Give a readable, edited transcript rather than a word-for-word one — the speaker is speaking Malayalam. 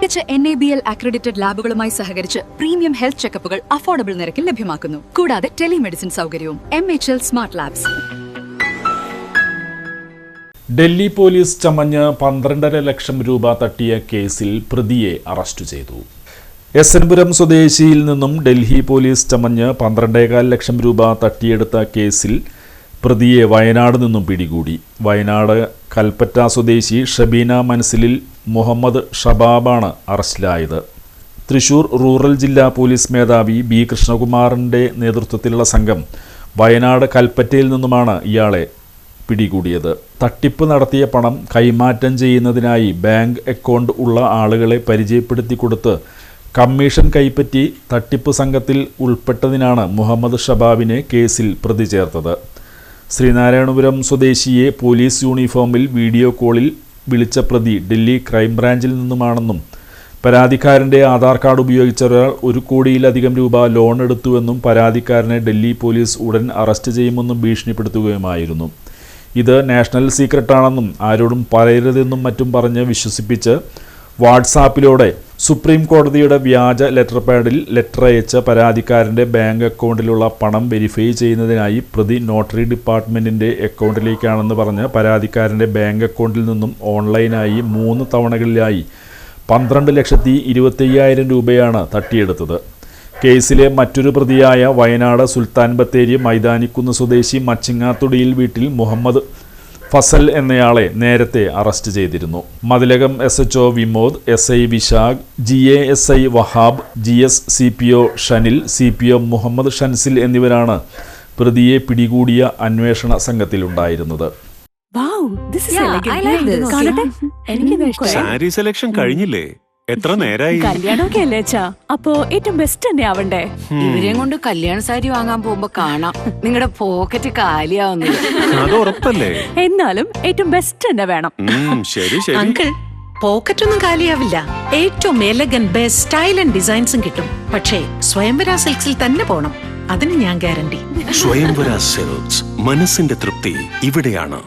മികച്ച NABL അക്രഡിറ്റഡ് ലാബുകളുമായി സഹകരിച്ച് പ്രീമിയം ഹെൽത്ത് ചെക്കപ്പുകൾ അഫോർഡബിൾ നിരക്കിൽ ലഭ്യമാക്കുന്നു. കൂടാതെ ടെലിമെഡിസിൻ സൗകര്യവും. MHL smart labs. Delhi police ചമഞ്ഞ് 12.5 ലക്ഷം രൂപ തട്ടിയ കേസിൽ പ്രതിയെ അറസ്റ്റ് ചെയ്തു. എസ്എൻപുരം സ്വദേശിയിൽ നിന്നും ഡൽഹി പോലീസ് ചമഞ്ഞ് 12.15 ലക്ഷം രൂപ തട്ടിയെടുത്ത കേസിൽ പ്രതിയെ വയനാട് നിന്നും പിടികൂടി. വയനാട് കൽപ്പറ്റ സ്വദേശി ഷബീന മനസിലിൽ മുഹമ്മദ് ഷബാബാണ് അറസ്റ്റിലായത്. തൃശൂർ റൂറൽ ജില്ലാ പോലീസ് മേധാവി B. കൃഷ്ണകുമാറിൻ്റെ നേതൃത്വത്തിലുള്ള സംഘം വയനാട് കൽപ്പറ്റയിൽ നിന്നുമാണ് ഇയാളെ പിടികൂടിയത്. തട്ടിപ്പ് നടത്തിയ പണം കൈമാറ്റം ചെയ്യുന്നതിനായി ബാങ്ക് അക്കൗണ്ട് ഉള്ള ആളുകളെ പരിചയപ്പെടുത്തി കൊടുത്ത് കമ്മീഷൻ കൈപ്പറ്റി തട്ടിപ്പ് സംഘത്തിൽ ഉൾപ്പെട്ടതിനാണ് മുഹമ്മദ് ഷബാബിനെ കേസിൽ പ്രതി ചേർത്തത്. ശ്രീനാരായണപുരം സ്വദേശിയെ പോലീസ് യൂണിഫോമിൽ വീഡിയോ കോളിൽ വിളിച്ച പ്രതി ഡൽഹി ക്രൈംബ്രാഞ്ചിൽ നിന്നുമാണെന്നും പരാതിക്കാരൻ്റെ ആധാർ കാർഡ് ഉപയോഗിച്ച ഒരാൾ 1 കോടിയിലധികം രൂപ ലോൺ എടുത്തുവെന്നും പരാതിക്കാരനെ ഡൽഹി പോലീസ് ഉടൻ അറസ്റ്റ് ചെയ്യുമെന്നും ഭീഷണിപ്പെടുത്തുകയുമായിരുന്നു. ഇത് നാഷണൽ സീക്രട്ടാണെന്നും ആരോടും പറയരുതെന്നും മറ്റും പറഞ്ഞ് വിശ്വസിപ്പിച്ച് വാട്സാപ്പിലൂടെ സുപ്രീം കോടതിയുടെ വ്യാജ ലെറ്റർ പാഡിൽ ലെറ്റർ അയച്ച പരാതിക്കാരൻ്റെ ബാങ്ക് അക്കൗണ്ടിലുള്ള പണം വെരിഫൈ ചെയ്യുന്നതിനായി പ്രതി നോട്ടറി ഡിപ്പാർട്ട്മെൻറ്റിൻ്റെ അക്കൗണ്ടിലേക്കാണെന്ന് പറഞ്ഞ് പരാതിക്കാരൻ്റെ ബാങ്ക് അക്കൗണ്ടിൽ നിന്നും ഓൺലൈനായി 3 തവണകളിലായി 12,25,000 രൂപയാണ് തട്ടിയെടുത്തത്. കേസിലെ മറ്റൊരു പ്രതിയായ വയനാട് സുൽത്താൻ ബത്തേരി മൈതാനിക്കുന്ന് സ്വദേശി മച്ചിങ്ങാത്തൊടിയിൽ വീട്ടിൽ മുഹമ്മദ് ഫസൽ എന്നയാളെ നേരത്തെ അറസ്റ്റ് ചെയ്തിരുന്നു. Mathilakam SHO Vimod, SI Vishakh, GASI Wahab, GS CPO ഷനിൽ, CPO Muhammad ഷൻസിൽ എന്നിവരാണ് പ്രതിയെ പിടികൂടിയ അന്വേഷണ സംഘത്തിലുണ്ടായിരുന്നത്. സാരി സെലക്ഷൻ കഴിഞ്ഞില്ലേ? എത്ര നേരായി? കല്യാണമൊക്കെ അല്ലേ അച്ഛാ, അപ്പോ ഏറ്റവും ബെസ്റ്റ് തന്നെ ആവണ്ടേ? ഇവരെയും കൊണ്ട് കല്യാണ സാരി വാങ്ങാൻ പോകുമ്പോ കാണാം നിങ്ങളുടെ പോക്കറ്റ് കാലിയാവുന്നത്. അത് ഉറപ്പല്ലേ? എന്നാലും ഏറ്റവും ബെസ്റ്റ് തന്നെ വേണം. ശരി ശരി അങ്കിൾ, പോക്കറ്റ് ഒന്നും കാലിയാവില്ല. ഏറ്റവും എലഗൻ ബെസ്റ്റ് സ്റ്റൈൽ ആൻഡ് ഡിസൈൻസും കിട്ടും. പക്ഷേ സ്വയംവര സിൽക്സിൽ തന്നെ പോണം, അതിന് ഞാൻ ഗ്യാരണ്ടി. സ്വയംവര സിൽക്സ്, മനസ്സിന്റെ തൃപ്തി ഇവിടെയാണ്.